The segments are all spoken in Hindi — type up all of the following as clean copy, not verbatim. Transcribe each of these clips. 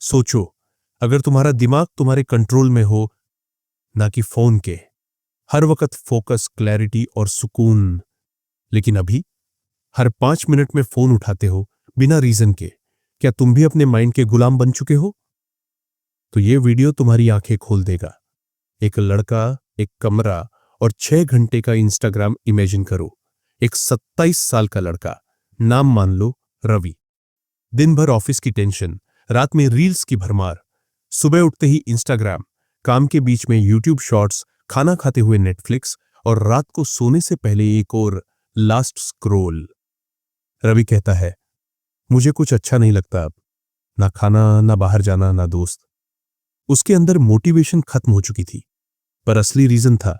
सोचो, अगर तुम्हारा दिमाग तुम्हारे कंट्रोल में हो, ना कि फोन के, हर वक्त फोकस, क्लैरिटी और सुकून। लेकिन अभी हर 5 मिनट में फोन उठाते हो बिना रीजन के। क्या तुम भी अपने माइंड के गुलाम बन चुके हो? तो ये वीडियो तुम्हारी आंखें खोल देगा। एक लड़का, एक कमरा और 6 घंटे का इंस्टाग्राम इमेजिन करो। एक 27 साल का लड़का, नाम मान लो रवि। दिन भर ऑफिस की टेंशन, रात में रील्स की भरमार, सुबह उठते ही इंस्टाग्राम, काम के बीच में यूट्यूब शॉर्ट्स, खाना खाते हुए नेटफ्लिक्स और रात को सोने से पहले एक और लास्ट स्क्रोल। रवि कहता है, मुझे कुछ अच्छा नहीं लगता अब, ना खाना, ना बाहर जाना, ना दोस्त। उसके अंदर मोटिवेशन खत्म हो चुकी थी, पर असली रीजन था,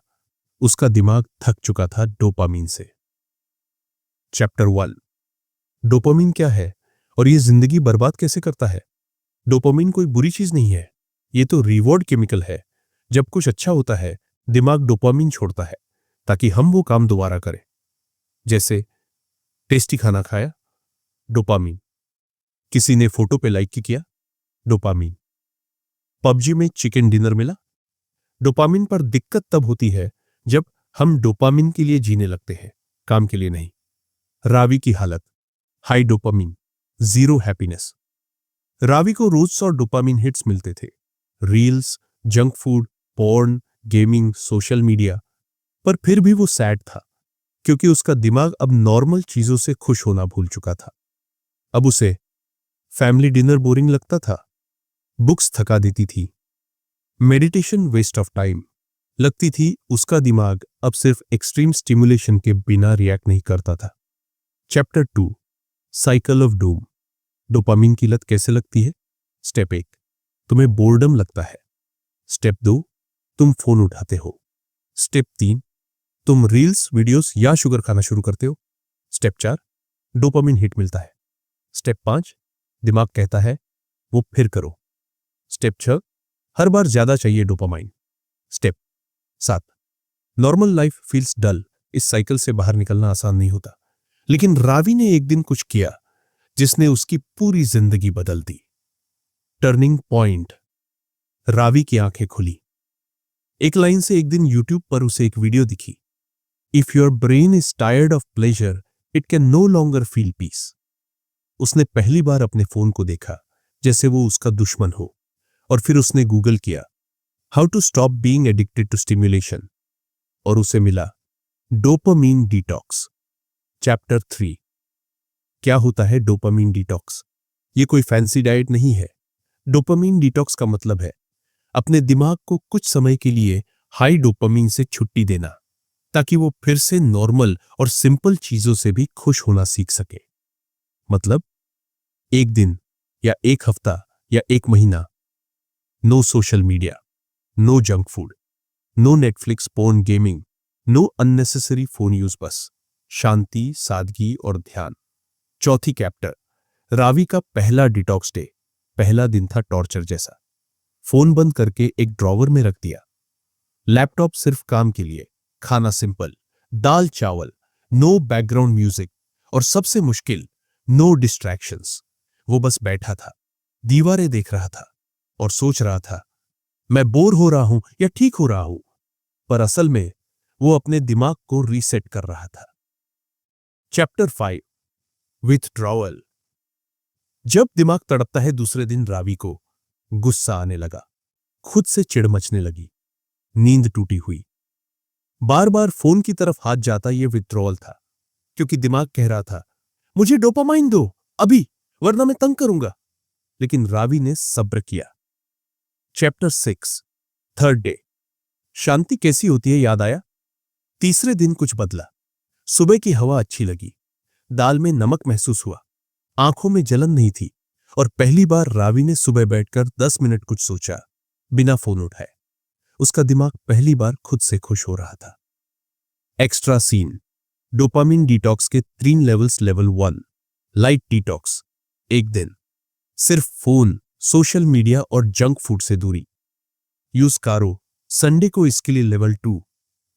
उसका दिमाग थक चुका था डोपामीन से। चैप्टर 1, डोपामीन क्या है और ये जिंदगी बर्बाद कैसे करता है? डोपामीन कोई बुरी चीज नहीं है, ये तो रिवॉर्ड केमिकल है। जब कुछ अच्छा होता है, दिमाग डोपामीन छोड़ता है ताकि हम वो काम दोबारा करें। जैसे टेस्टी खाना खाया, डोपामीन। किसी ने फोटो पे लाइक किया, डोपामीन। पबजी में चिकन डिनर मिला, डोपामीन। पर दिक्कत तब होती है जब हम डोपामीन के लिए जीने लगते हैं, काम के लिए नहीं। रावी की हालत, high dopamine, zero happiness. Ravi को रोज 100 डोपामीन हिट्स मिलते थे, reels, junk food, porn, gaming, social media. पर फिर भी वो सैड था, क्योंकि उसका दिमाग अब नॉर्मल चीजों से खुश होना भूल चुका था। अब उसे फैमिली डिनर बोरिंग लगता था, बुक्स थका देती थी, मेडिटेशन वेस्ट ऑफ टाइम लगती थी। उसका दिमाग अब सिर्फ एक्सट्रीम स्टिमुलेशन के बिना रिएक्ट नहीं करता था। Chapter 2, cycle of doom. Dopamine की लत कैसे लगती है? स्टेप 1, तुम्हें बोर्डम लगता है। स्टेप 2, तुम फोन उठाते हो। स्टेप 3, तुम रील्स, वीडियोस या शुगर खाना शुरू करते हो। स्टेप 4, डोपामीन हिट मिलता है। स्टेप 5, दिमाग कहता है वो फिर करो। स्टेप 6, हर बार ज्यादा चाहिए dopamine. Step 7, normal life feels dull. इस साइकिल से बाहर निकलना आसान नहीं होता, लेकिन रावी ने एक दिन कुछ किया जिसने उसकी पूरी जिंदगी बदल दी। टर्निंग पॉइंट, रावी की आंखें खुली। एक लाइन से एक दिन यूट्यूब पर उसे एक वीडियो दिखी। If your brain is tired of pleasure, it can no longer feel peace. उसने पहली बार अपने फोन को देखा जैसे वो उसका दुश्मन हो, और फिर उसने गूगल किया how to stop being addicted to stimulation, और उसे मिला डोपामीन डिटॉक्स। चैप्टर 3, क्या होता है डोपामीन डिटॉक्स? ये कोई फैंसी डाइट नहीं है। डोपामीन डिटॉक्स का मतलब है अपने दिमाग को कुछ समय के लिए हाई डोपामीन से छुट्टी देना, ताकि वो फिर से नॉर्मल और सिंपल चीजों से भी खुश होना सीख सके। मतलब एक दिन या एक हफ्ता या एक महीना, no social media, no junk food, no Netflix, porn, gaming, no unnecessary phone use. बस शांति, सादगी और ध्यान। चौथी चैप्टर, रावी का पहला डिटॉक्स डे। पहला दिन था टॉर्चर जैसा। फोन बंद करके एक ड्रॉवर में रख दिया, लैपटॉप सिर्फ काम के लिए, खाना सिंपल, दाल चावल, नो बैकग्राउंड म्यूजिक, और सबसे मुश्किल, नो डिस्ट्रैक्शंस। वो बस बैठा था, दीवारें देख रहा था और सोच रहा था, मैं बोर हो रहा हूं या ठीक हो रहा हूं। पर असल में वो अपने दिमाग को रीसेट कर रहा था। Chapter 5, withdrawal. जब दिमाग तड़पता है, दूसरे दिन रावी को गुस्सा आने लगा, खुद से चिढ़ मचने लगी, नींद टूटी हुई, बार बार फोन की तरफ हाथ जाता। ये विथड्रॉवल था, क्योंकि दिमाग कह रहा था मुझे डोपामाइन दो अभी, वरना मैं तंग करूंगा। लेकिन रावी ने सब्र किया। Chapter 6, third day. शांति कैसी होती है याद आया। तीसरे दिन कुछ बदला। सुबह की हवा अच्छी लगी, दाल में नमक महसूस हुआ, आंखों में जलन नहीं थी, और पहली बार रावी ने सुबह बैठकर 10 मिनट कुछ सोचा, बिना फोन उठाए। उसका दिमाग पहली बार खुद से खुश हो रहा था। एक्स्ट्रा सीन, डोपामिन डिटॉक्स के 3 लेवल्स। Level 1, light detox. एक दिन सिर्फ फोन, सोशल मीडिया और जंक फूड से दूरी। यूज करो संडे को इसके लिए। Level 2,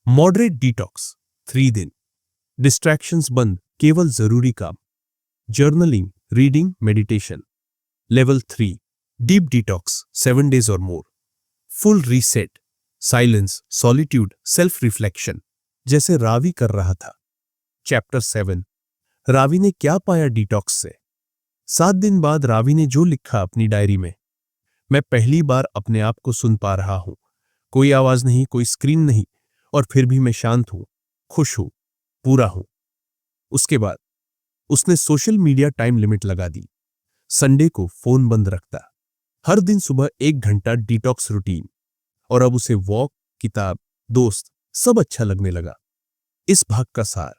moderate detox. 3 दिन, डिस्ट्रैक्शंस बंद, केवल जरूरी काम, journaling, reading, meditation. Level 3, deep detox 7 days और more, full reset, silence, solitude, self reflection, जैसे रावी कर रहा था। चैप्टर 7, रावी ने क्या पाया डिटॉक्स से। 7 दिन बाद रावी ने जो लिखा अपनी डायरी में, मैं पहली बार अपने आप को सुन पा रहा हूं। कोई आवाज नहीं, कोई स्क्रीन नहीं, और फिर भी मैं शांत हूं, खुश हूं, पूरा हूं। उसके बाद उसने सोशल मीडिया टाइम लिमिट लगा दी। संडे को फोन बंद रखता, हर दिन सुबह 1 घंटा डिटॉक्स रूटीन, और अब उसे वॉक, किताब, दोस्त सब अच्छा लगने लगा। इस भाग का सार,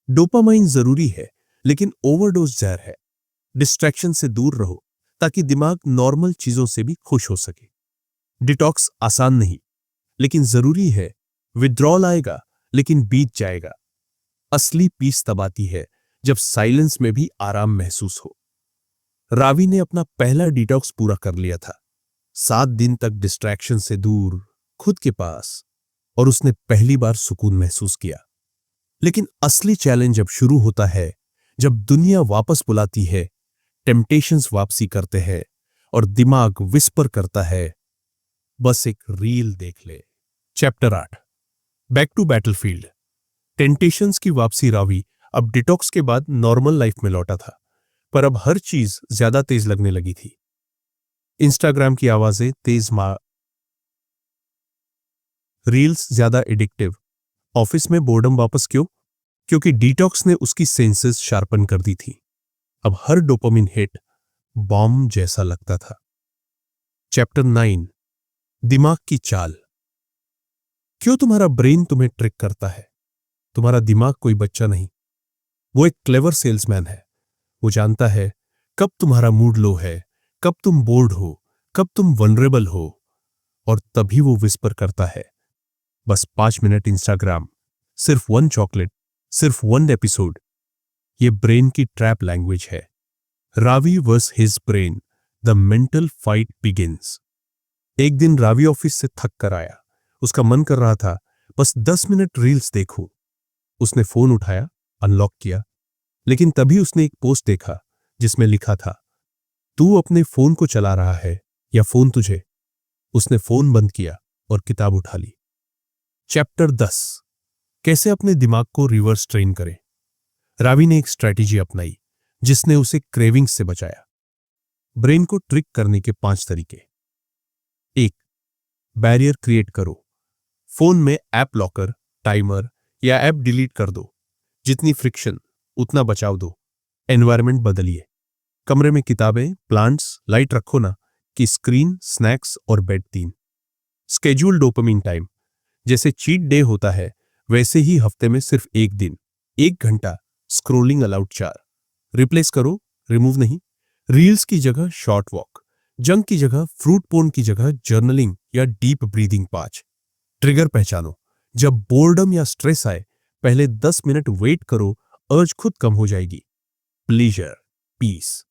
डोपामाइन जरूरी है लेकिन ओवरडोज जहर है। डिस्ट्रैक्शन से दूर रहो ताकि दिमाग नॉर्मल चीजों से भी खुश हो सके। डिटॉक्स आसान नहीं लेकिन जरूरी है। विड्रॉल आएगा लेकिन बीत जाएगा। असली पीस तब आती है जब साइलेंस में भी आराम महसूस हो। रावी ने अपना पहला डिटॉक्स पूरा कर लिया था। 7 दिन तक डिस्ट्रैक्शन से दूर, खुद के पास, और उसने पहली बार सुकून महसूस किया। लेकिन असली चैलेंज अब शुरू होता है जब दुनिया वापस बुलाती है, टेम्पटेशंस वापसी करते हैं और दिमाग विस्पर करता है, बस एक रील देख ले। Chapter 8, back to battlefield. Temptations की वापसी। रावी अब डिटॉक्स के बाद नॉर्मल लाइफ में लौटा था, पर अब हर चीज ज्यादा तेज लगने लगी थी। इंस्टाग्राम की आवाजें तेज, रील्स ज्यादा एडिक्टिव, ऑफिस में बोर्डम वापस क्यों? क्योंकि डिटॉक्स ने उसकी सेंसेस शार्पन कर दी थी। अब हर डोपामिन हिट बॉम्ब जैसा लगता था। चैप्टर 9, दिमाग की चाल। क्यों तुम्हारा ब्रेन तुम्हें ट्रिक करता है? तुम्हारा दिमाग कोई बच्चा नहीं, वो एक क्लेवर सेल्समैन है। वो जानता है कब तुम्हारा मूड लो है, कब तुम बोर्ड हो, कब तुम वनरेबल हो, और तभी वो विस्पर करता है, बस 5 मिनट इंस्टाग्राम, सिर्फ 1 चॉकलेट, सिर्फ 1 एपिसोड। ये ब्रेन की ट्रैप लैंग्वेज है। Ravi versus his brain, the mental fight begins. एक दिन रावी ऑफिस से थक कर आया। उसका मन कर रहा था बस 10 मिनट रील्स देखूं। उसने फोन उठाया, अनलॉक किया, लेकिन तभी उसने एक पोस्ट देखा जिसमें लिखा था, तू अपने फोन को चला रहा है या फोन तुझे? उसने फोन बंद किया और किताब उठा ली। चैप्टर 10, कैसे अपने दिमाग को रिवर्स ट्रेन करें। रावी ने एक स्ट्रैटेजी अपनाई जिसने उसे क्रेविंग्स से बचाया। ब्रेन को ट्रिक करने के 5 तरीके। 1, बैरियर क्रिएट करो। फोन में ऐप लॉकर, टाइमर या ऐप डिलीट कर दो। जितनी फ्रिक्शन उतना बचाव दो। एनवायरनमेंट बदलिए। कमरे में किताबें, प्लांट्स, लाइट रखो ना कि स्क्रीन, स्नैक्स और बेड 3। Schedule dopamine time. जैसे चीट डे होता है वैसे ही हफ्ते में सिर्फ 1 दिन, 1 घंटा स्क्रोलिंग अलाउड 4। रिप्लेस करो, रिमूव नहीं। रील्स की जगह शॉर्ट वॉक, जंक की जगह फ्रूट पोर्न की जगह जर्नलिंग या डीप ब्रीदिंग 5। ट्रिगर पहचानो। जब बोर्डम या स्ट्रेस आए पहले 10 मिनट वेट करो, अर्ज खुद कम हो जाएगी। Pleasure, peace.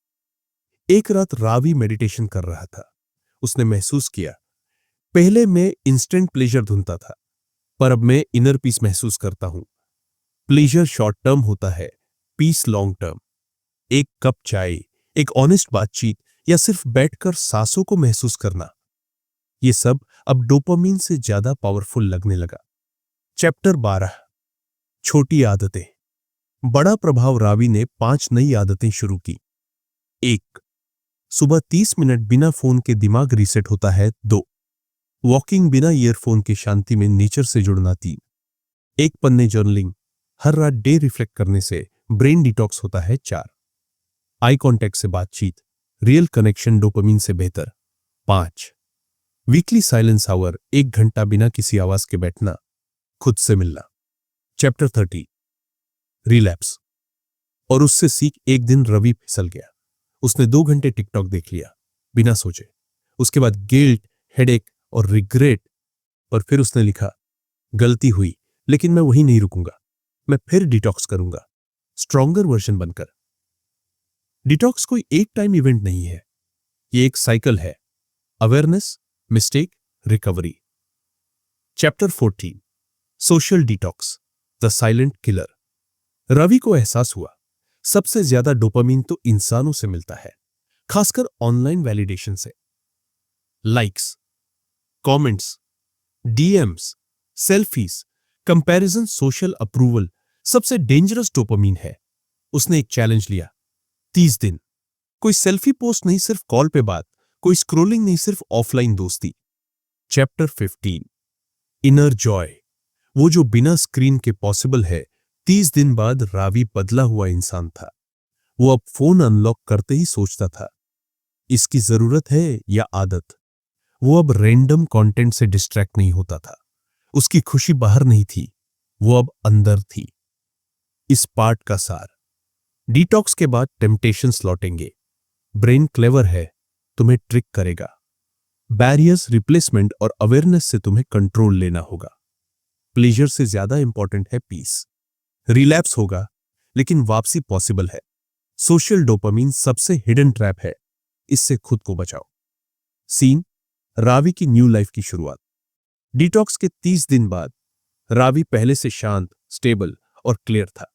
एक रात रावी मेडिटेशन कर रहा था। उसने महसूस किया, पहले मैं इंस्टेंट प्लेजर ढूंढता था, पर अब मैं इनर पीस महसूस करता हूं। प्लेजर शॉर्ट टर्म होता है, पीस लॉन्ग टर्म। एक कप चाय, एक ऑनेस्ट बातचीत या सिर्फ बैठकर सांसों को महसूस करना, ये सब अब डोपामिन से ज्यादा पावरफुल लगने लगा। चैप्टर 12, छोटी आदतें। बड़ा प्रभाव। रावी ने 5 नई आदतें शुरू की। 1, सुबह 30 मिनट बिना फोन के दिमाग रीसेट होता है। 2, वॉकिंग बिना ईयरफोन के शांति में नेचर से जुड़ना। 3, 1 पन्ने जर्नलिंग, हर रात डे रिफ्लेक्ट करने से ब्रेन डिटॉक्स होता है। 4, आई कांटेक्ट से बातचीत, रियल कनेक्शन डोपामिन से बेहतर। 5, वीकली साइलेंस आवर, 1 घंटा बिना किसी आवाज के बैठना, खुद से मिलना। Chapter 30, relapse. और उससे सीख। एक दिन रवि फिसल गया। उसने 2 घंटे टिकटॉक देख लिया बिना सोचे। उसके बाद गिल्ट, हेडेक और रिग्रेट। और फिर उसने लिखा, गलती हुई लेकिन मैं वहीं नहीं रुकूंगा, मैं फिर डिटॉक्स करूंगा, स्ट्रॉन्गर वर्जन बनकर। डिटॉक्स कोई एक टाइम इवेंट नहीं है, ये एक साइकिल है। Awareness, mistake, recovery. Chapter 14, social detox, the silent killer. Ravi को एहसास हुआ सबसे ज्यादा डोपामिन तो इंसानों से मिलता है, खासकर ऑनलाइन वैलिडेशन से। Likes, comments, DMs, selfies, comparison, social approval सबसे डेंजरस डोपामीन है। उसने एक चैलेंज लिया, 30 दिन। कोई सेल्फी पोस्ट नहीं, सिर्फ कॉल पे बात। कोई स्क्रोलिंग नहीं, सिर्फ ऑफलाइन दोस्ती। चैप्टर 15, इनर जॉय, वो जो बिना स्क्रीन के पॉसिबल है। 30 दिन बाद रावी बदला हुआ इंसान था। वो अब फोन अनलॉक करते ही सोचता था, इसकी जरूरत है या आदत। वो अब रैंडम कंटेंट से डिस्ट्रैक्ट नहीं होता था। उसकी खुशी बाहर नहीं थी, वो अब अंदर थी। इस पार्ट का सार, डिटॉक्स के बाद टेम्पटेशंस लौटेंगे। ब्रेन क्लेवर है, तुम्हें ट्रिक करेगा। बैरियर्स, रिप्लेसमेंट और अवेयरनेस से तुम्हें कंट्रोल लेना होगा। प्लेजर से ज्यादा इंपॉर्टेंट है पीस। रिलैप्स होगा, लेकिन वापसी पॉसिबल है। सोशल डोपामीन सबसे हिडन ट्रैप है, इससे खुद को बचाओ। सीन, रावी की न्यू लाइफ की शुरुआत। डिटॉक्स के 30 दिन बाद रावी पहले से शांत, स्टेबल और क्लियर था।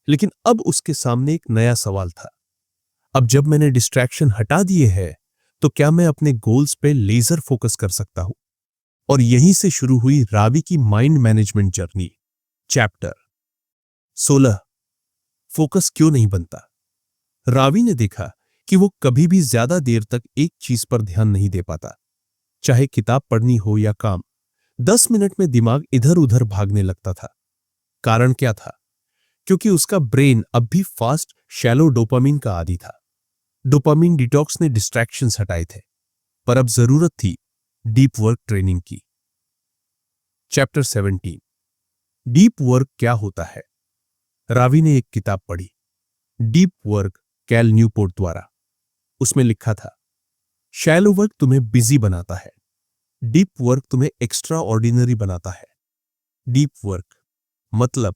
लेकिन अब उसके सामने एक नया सवाल था। अब जब मैंने डिस्ट्रैक्शन हटा दिए हैं, तो क्या मैं अपने गोल्स पे लेजर फोकस कर सकता हूं? और यहीं से शुरू हुई रावी की mind management journey. Chapter 16, focus क्यों नहीं बनता। रावी ने देखा कि वो कभी भी ज्यादा देर तक एक चीज पर ध्यान नहीं दे पाता, चाहे किताब पढ़नी हो या काम। 10 मिनट में दिमाग इधर उधर भागने लगता था। कारण क्या था? क्योंकि उसका ब्रेन अब भी फास्ट शैलो डोपामीन का आदी था। डोपामीन डिटॉक्स ने डिस्ट्रैक्शंस हटाए थे, पर अब जरूरत थी डीप वर्क ट्रेनिंग की। चैप्टर 17, डीप वर्क क्या होता है। रावी ने एक किताब पढ़ी, डीप वर्क, कैल न्यूपोर्ट द्वारा। उसमें लिखा था, शैलो वर्क तुम्हें बिजी बनाता है, डीप वर्क तुम्हें एक्स्ट्रा ऑर्डिनरी बनाता है। डीप वर्क मतलब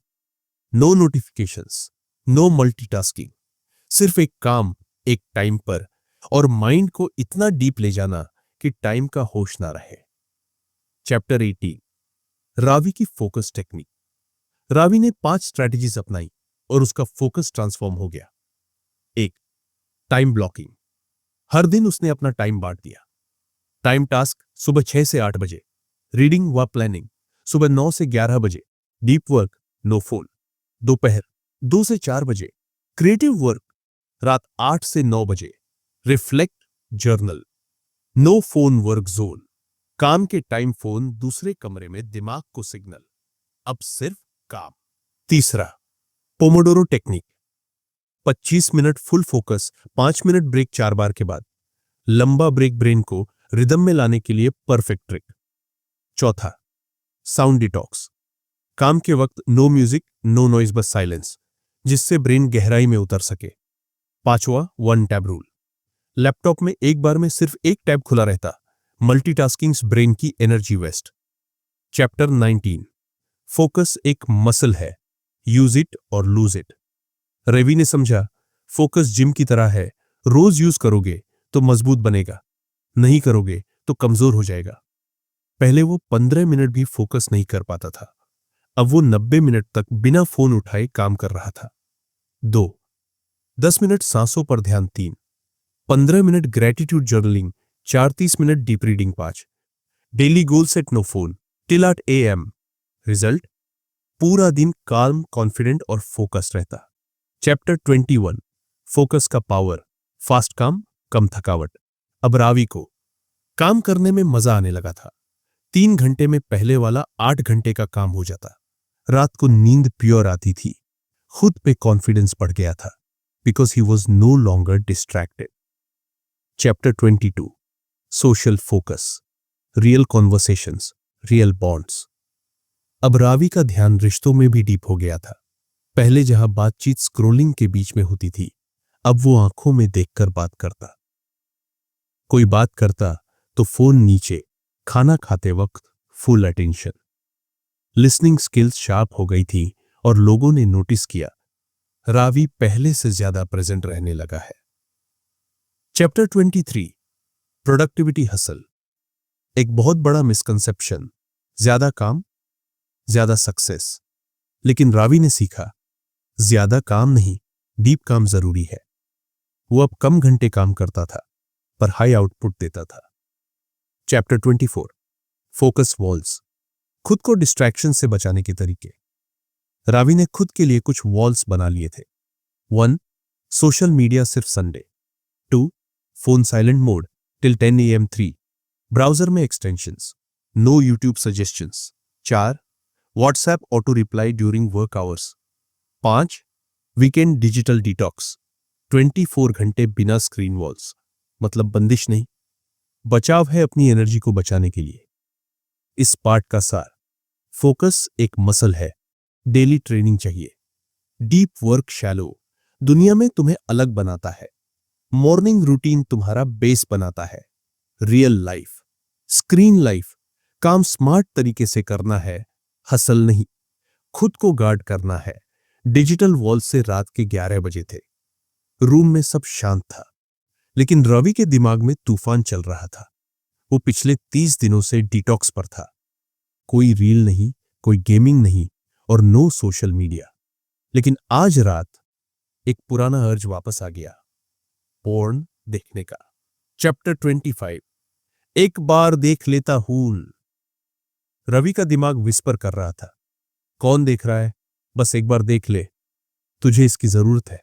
नो नोटिफिकेशंस, नो मल्टीटास्किंग, सिर्फ एक काम एक टाइम पर, और माइंड को इतना डीप ले जाना कि टाइम का होश ना रहे। चैप्टर 18, रावी की फोकस टेक्निक। रावी ने 5 स्ट्रैटेजीज अपनाई और उसका फोकस ट्रांसफॉर्म हो गया। 1, टाइम ब्लॉकिंग। हर दिन उसने अपना टाइम बांट दिया। टाइम टास्क सुबह 6 से 8 बजे, रीडिंग व प्लानिंग सुबह 9 से 11 बजे, डीप वर्क नो फोन दोपहर 2 से 4 बजे, क्रिएटिव वर्क रात 8 से 9 बजे, reflect journal, no phone work zone, काम के टाइम फोन दूसरे कमरे में, दिमाग को सिग्नल, अब सिर्फ काम। तीसरा, pomodoro technique. 25 minute full focus, 5 minute break 4 बार के बाद। लंबा ब्रेक ब्रेन को रिदम में लाने के लिए परफेक्ट ट्रिक। चौथा, साउंड डिटॉक्स। काम के वक्त नो म्यूजिक, नो नॉइज, बस साइलेंस, जिससे ब्रेन गहराई में उतर सके। पांचवा, 1 टैब रूल। लैपटॉप में एक बार में सिर्फ एक टैब खुला रहता, मल्टीटास्किंग ब्रेन की एनर्जी वेस्ट। चैप्टर 19, फोकस एक मसल है, यूज इट और लूज इट। रवि ने समझा, फोकस जिम की तरह है, रोज यूज करोगे तो मजबूत बनेगा, नहीं करोगे तो कमजोर हो जाएगा। पहले वो 15 मिनट भी फोकस नहीं कर पाता था, अब वो 90 मिनट तक बिना फोन उठाए काम कर रहा था। 2, 10 मिनट सांसों पर ध्यान। 3, 15 मिनट gratitude journaling. 4, 30 minute deep reading. 5, daily goal set, no phone till 8 AM। Result, पूरा दिन काम, कॉन्फिडेंट और फोकस रहता। चैप्टर 21, फोकस का पावर, फास्ट काम, कम थकावट। अब रावी को काम करने में मजा आने लगा था। 3 घंटे में पहले वाला 8 घंटे का काम हो जाता। रात को नींद प्योर आती थी, खुद पे कॉन्फिडेंस बढ़ गया था, because he was no longer distracted. Chapter 22, social focus, real conversations, real bonds. अब रावी का ध्यान रिश्तों में भी डीप हो गया था। पहले जहां बातचीत स्क्रोलिंग के बीच में होती थी, अब वो आंखों में देखकर बात करता। कोई बात करता तो फोन नीचे, खाना खाते वक्त full attention. Listening skills sharp हो गई थी और लोगों ने नोटिस किया, रावी पहले से ज्यादा प्रेजेंट रहने लगा है। Chapter 23, productivity hustle. एक बहुत बड़ा मिसकंसेप्शन, ज्यादा काम ज्यादा सक्सेस। लेकिन रावी ने सीखा, ज्यादा काम नहीं, डीप काम जरूरी है। वो अब कम घंटे काम करता था, पर हाई आउटपुट देता था। चैप्टर 24 फोकस वॉल्स, खुद को डिस्ट्रैक्शन से बचाने के तरीके। रावी ने खुद के लिए कुछ वॉल्स बना लिए थे। 1. सोशल मीडिया सिर्फ Sunday. 2. Phone silent mode till 10 AM 3. Browser में extensions, no YouTube suggestions. 4. WhatsApp auto reply during work hours. 5. Weekend digital detox, 24 घंटे बिना स्क्रीन वॉल्स, मतलब बंदिश नहीं, बचाव है अपनी एनर्जी को बचाने के लिए। इस पार्ट का सार, फोकस एक मसल है, डेली ट्रेनिंग चाहिए। डीप वर्क शैलो दुनिया में तुम्हें अलग बनाता है। मॉर्निंग रूटीन तुम्हारा बेस बनाता है। रियल लाइफ, स्क्रीन लाइफ, काम स्मार्ट तरीके से करना है, हसल नहीं। खुद को गार्ड करना है। डिजिटल वॉल से रात के 11 बजे थे। रूम में सब शांत था, लेकिन रवि के दिमाग में तूफान चल रहा था। वो पिछले 30 दिनों से डिटॉक्स पर था। कोई रील नहीं, कोई गेमिंग नहीं और नो सोशल मीडिया। लेकिन आज रात एक पुराना अर्ज वापस आ गया, पोर्न देखने का। चैप्टर 25 एक बार देख लेता हूं। रवि का दिमाग विस्पर कर रहा था, कौन देख रहा है, बस एक बार देख ले, तुझे इसकी जरूरत है,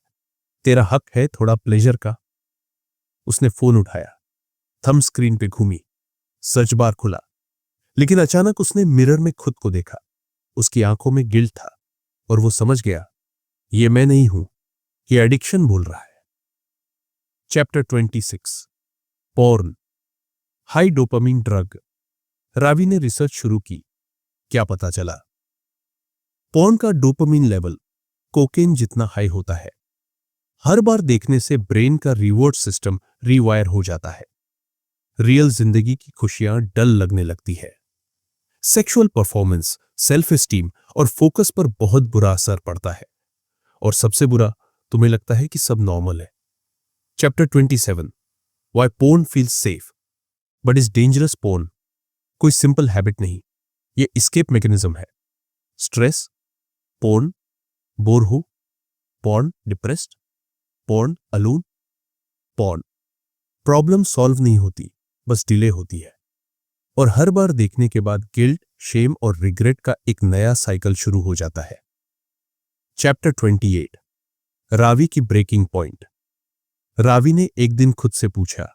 तेरा हक है थोड़ा प्लेजर का। उसने फोन उठाया, थंब स्क्रीन पे घूमी, सर्च बार खुला, लेकिन अचानक उसने मिरर में खुद को देखा। उसकी आंखों में गिल्ट था और वो समझ गया, ये मैं नहीं हूं, ये एडिक्शन बोल रहा है। Chapter 26 porn, high dopamine drug. Ravi ने रिसर्च शुरू की। क्या पता चला? पोर्न का डोपामिन लेवल कोकेन जितना हाई होता है। हर बार देखने से ब्रेन का रिवॉर्ड सिस्टम रीवायर हो जाता है। रियल जिंदगी की खुशियां डल लगने लगती है। सेक्सुअल परफॉर्मेंस, सेल्फ एस्टीम और फोकस पर बहुत बुरा असर पड़ता है। और सबसे बुरा, तुम्हें लगता है कि सब नॉर्मल है। Chapter 27 why porn feels safe but is dangerous. Porn कोई सिंपल हैबिट नहीं, ये एस्केप मैकेनिज्म है। स्ट्रेस, पोर्न, बोर हो, porn, depressed, porn, alone, porn. Problem solve नहीं होती, बस डिले होती है। और हर बार देखने के बाद गिल्ट, शेम और रिग्रेट का एक नया साइकिल शुरू हो जाता है। चैप्टर 28 रावी की ब्रेकिंग पॉइंट। रावी ने एक दिन खुद से पूछा,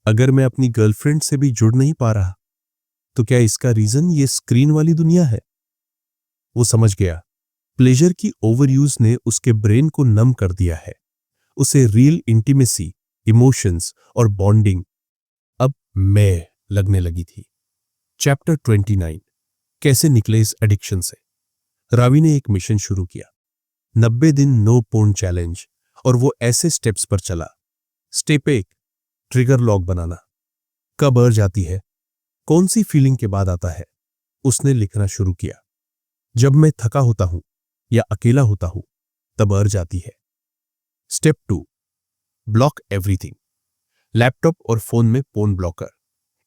अगर मैं अपनी गर्लफ्रेंड से भी जुड़ नहीं पा रहा, तो क्या इसका रीजन ये स्क्रीन वाली दुनिया है? वो समझ गया, प्लेजर की ओवरयूज ने उसके ब्रेन को नम कर दिया है। उसे रियल इंटीमेसी, इमोशंस और बॉन्डिंग अब मैं लगने लगी थी। चैप्टर 29 कैसे निकले इस एडिक्शन से। रावी ने एक मिशन शुरू किया, 90 दिन नो पोर्न चैलेंज। और वो ऐसे स्टेप्स पर चला। स्टेप 1 ट्रिगर लॉग बनाना। कब अर्ज आती है, कौन सी फीलिंग के बाद आता है, उसने लिखना शुरू किया। जब मैं थका होता हूं या अकेला होता हूं तब अर्ज आती है। Step 2 block everything. लैपटॉप और फोन में porn blocker.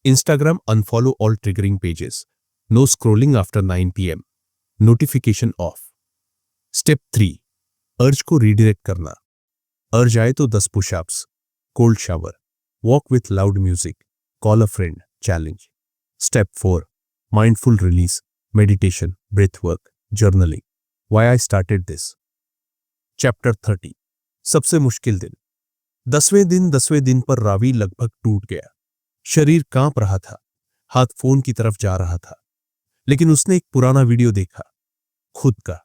Instagram unfollow all triggering pages. No scrolling after 9 PM। Notification off. Step 3 urge को रीडायरेक्ट करना। अर्ज आए तो 10 pushups, cold shower, walk with loud music, call a friend, challenge. Step 4 mindful release, meditation, breath work, journaling. Why I started this. Chapter 30 सबसे मुश्किल दिन। 10वें दिन पर रावी लगभग टूट गया। शरीर कांप रहा था, हाथ फोन की तरफ जा रहा था। लेकिन उसने एक पुराना वीडियो देखा, खुद का,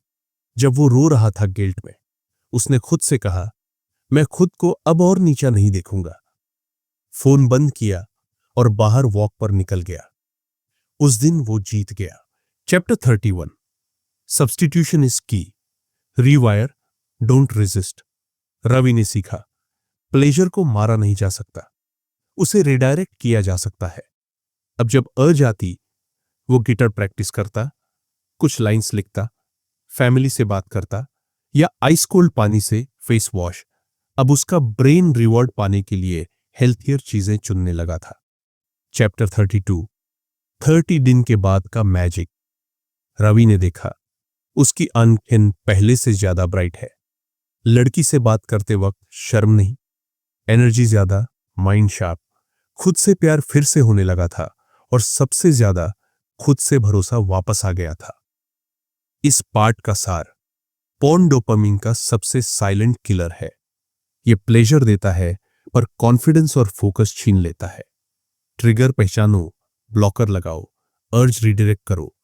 जब वो रो रहा था गिल्ट में। उसने खुद से कहा, मैं खुद को अब और नीचा नहीं देखूंगा। फोन बंद किया और बाहर वॉक पर निकल गया। उस दिन वो जीत गया। चैप्टर 31 सब्स्टिट्यूशन इज की। रीवायर, डोंट रेजिस्ट। रवि ने सीखा, प्लेजर को मारा नहीं जा सकता, उसे रिडायरेक्ट किया जा सकता है। अब जब अर्ज आती, वो गिटार प्रैक्टिस करता, कुछ लाइंस लिखता, फैमिली से बात करता या आइस कोल्ड पानी से फेस वॉश। अब उसका ब्रेन रिवॉर्ड पाने के लिए हेल्थियर चीजें चुनने लगा था। चैप्टर 32 30 दिन के बाद का मैजिक। रवि ने देखा, उसकी आंखें पहले से ज्यादा ब्राइट है। लड़की से बात करते वक्त शर्म नहीं, एनर्जी ज्यादा, माइंड शार्प। खुद से प्यार फिर से होने लगा था और सबसे ज्यादा खुद से भरोसा वापस आ गया था। इस पार्ट का सार, पॉर्न डोपामिन का सबसे साइलेंट किलर है। ये प्लेजर देता है पर कॉन्फिडेंस और फोकस छीन लेता है। ट्रिगर पहचानो, ब्लॉकर लगाओ, अर्ज रिडायरेक्ट करो।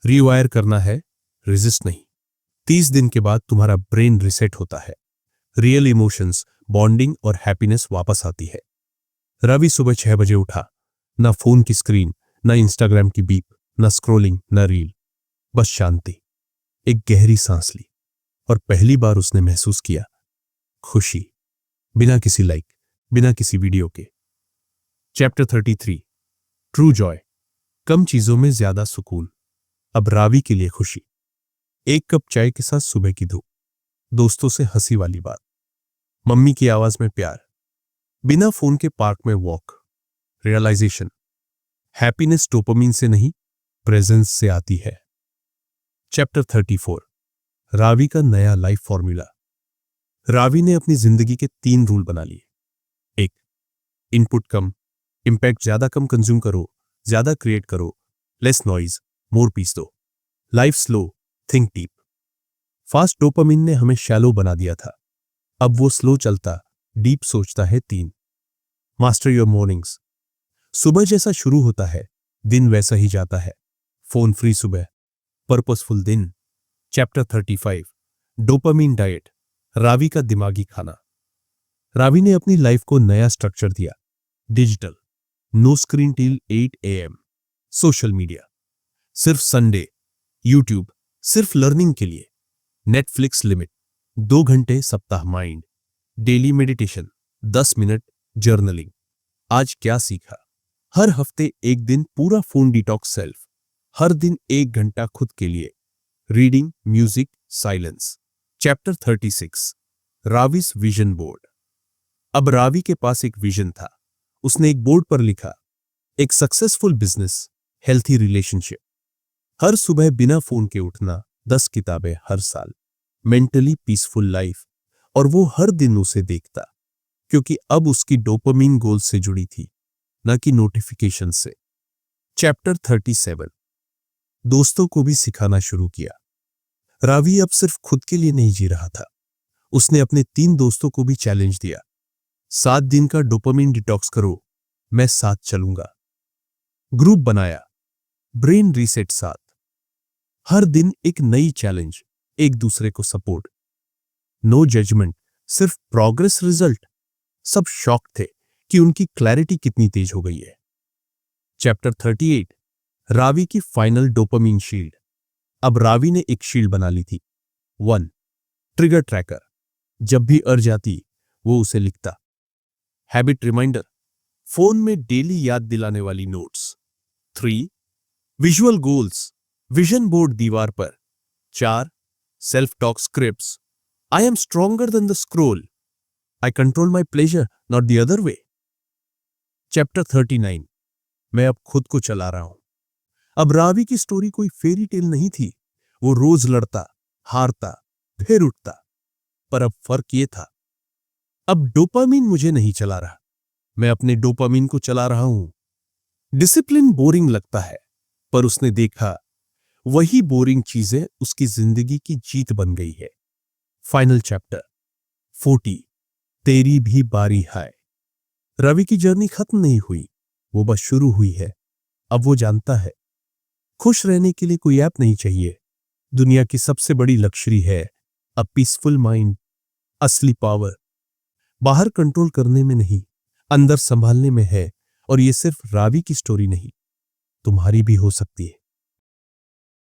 रीवायर करना है, रेजिस्ट नहीं। 30 दिन के बाद तुम्हारा ब्रेन रिसेट होता है। रियल इमोशंस, बॉन्डिंग और हैप्पीनेस वापस आती है। रवि सुबह 6 बजे उठा। ना फोन की स्क्रीन, ना इंस्टाग्राम की बीप, ना स्क्रोलिंग, ना रील, बस शांति। एक गहरी सांस ली और पहली बार उसने महसूस किया खुशी, बिना किसी लाइक, बिना किसी वीडियो के। Chapter 33, true Joy. कम चीजों में ज्यादा सुकून। अब रावी के लिए खुशी। एक कप चाय के साथ सुबह की धूप, दोस्तों से हंसी वाली बात, मम्मी की आवाज में प्यार, बिना फोन के पार्क में वॉक। रियलाइजेशन, हैप्पीनेस डोपामिन से नहीं, प्रेजेंस से आती है। चैप्टर 34, रावी का नया लाइफ फॉर्मूला। रावी ने अपनी जिंदगी के 3 रूल बना लिए। 1, इनपुट कम, इंपैक्ट ज्यादा, कम कंज्यूम करो, ज्यादा क्रिएट करो, लेस नॉइज, मोर पीस दो। Life slow, think deep. Fast dopamine ने हमें शैलो बना दिया था, अब वो स्लो चलता, डीप सोचता है। 3, मास्टर योर मॉर्निंग्स। सुबह जैसा शुरू होता है, दिन वैसा ही जाता है। फोन फ्री सुबह, पर्पसफुल दिन। Chapter 35, dopamine diet. रावी का दिमागी खाना। रावी ने अपनी लाइफ को नया स्ट्रक्चर दिया। Digital, no screen till 8 AM। Social media सिर्फ संडे। यूट्यूब सिर्फ लर्निंग के लिए। नेटफ्लिक्स लिमिट 2 घंटे सप्ताह। Mind daily meditation 10 minute. Journaling, आज क्या सीखा। हर हफ्ते एक दिन पूरा फोन डिटॉक्स। सेल्फ, हर दिन 1 घंटा खुद के लिए। Reading, music, silence. Chapter 36, Ravi's vision board. अब रावी के पास एक विजन था। उसने एक बोर्ड पर लिखा, एक सक्सेसफुल बिजनेस, हेल्थी रिलेशनशिप, हर सुबह बिना फोन के उठना, 10 किताबें हर साल, मेंटली पीसफुल लाइफ। और वो हर दिन उसे देखता, क्योंकि अब उसकी डोपामिन गोल से जुड़ी थी, न कि नोटिफिकेशन से। चैप्टर 37, दोस्तों को भी सिखाना शुरू किया। रावी अब सिर्फ खुद के लिए नहीं जी रहा था, उसने अपने 3 दोस्तों को भी चैलेंज दिया। 7 दिन का डोपामिन डिटॉक्स करो, मैं साथ चलूंगा। ग्रुप बनाया, ब्रेन रीसेट 7। हर दिन एक नई चैलेंज, एक दूसरे को सपोर्ट। नो जजमेंट, सिर्फ प्रोग्रेस, रिजल्ट। सब शॉक थे कि उनकी क्लैरिटी कितनी तेज हो गई है। चैप्टर 38, रावी की फाइनल डोपामिन शील्ड। अब रावी ने एक शील्ड बना ली थी। 1, ट्रिगर ट्रैकर। जब भी अर्ज आती, वो उसे लिखता। हैबिट रिमाइंडर, फोन में डेली याद दिलाने वाली notes. 3, visual goals, vision board दीवार पर। 4, self talk scripts. I am stronger than the scroll, I control my pleasure, not the other way. Chapter 39, मैं अब खुद को चला रहा हूं। अब रावी की स्टोरी कोई फेरी टेल नहीं थी। वो रोज लड़ता, हारता, फिर उठता। पर अब फर्क ये था, अब डोपामिन मुझे नहीं चला रहा, मैं अपने डोपामिन को चला रहा हूं। डिसिप्लिन बोरिंग लगता है, पर उसने देखा वही बोरिंग चीजें उसकी जिंदगी की जीत बन गई है। फाइनल चैप्टर 40, तेरी भी बारी है। रवि की जर्नी खत्म नहीं हुई, वो बस शुरू हुई है। अब वो जानता है, खुश रहने के लिए कोई ऐप नहीं चाहिए। दुनिया की सबसे बड़ी लक्ष्मी है अ पीसफुल माइंड। असली पावर बाहर कंट्रोल करने में नहीं, अंदर संभालने में है। और ये सिर्फ रावी की स्टोरी नहीं, तुम्हारी भी हो सकती है।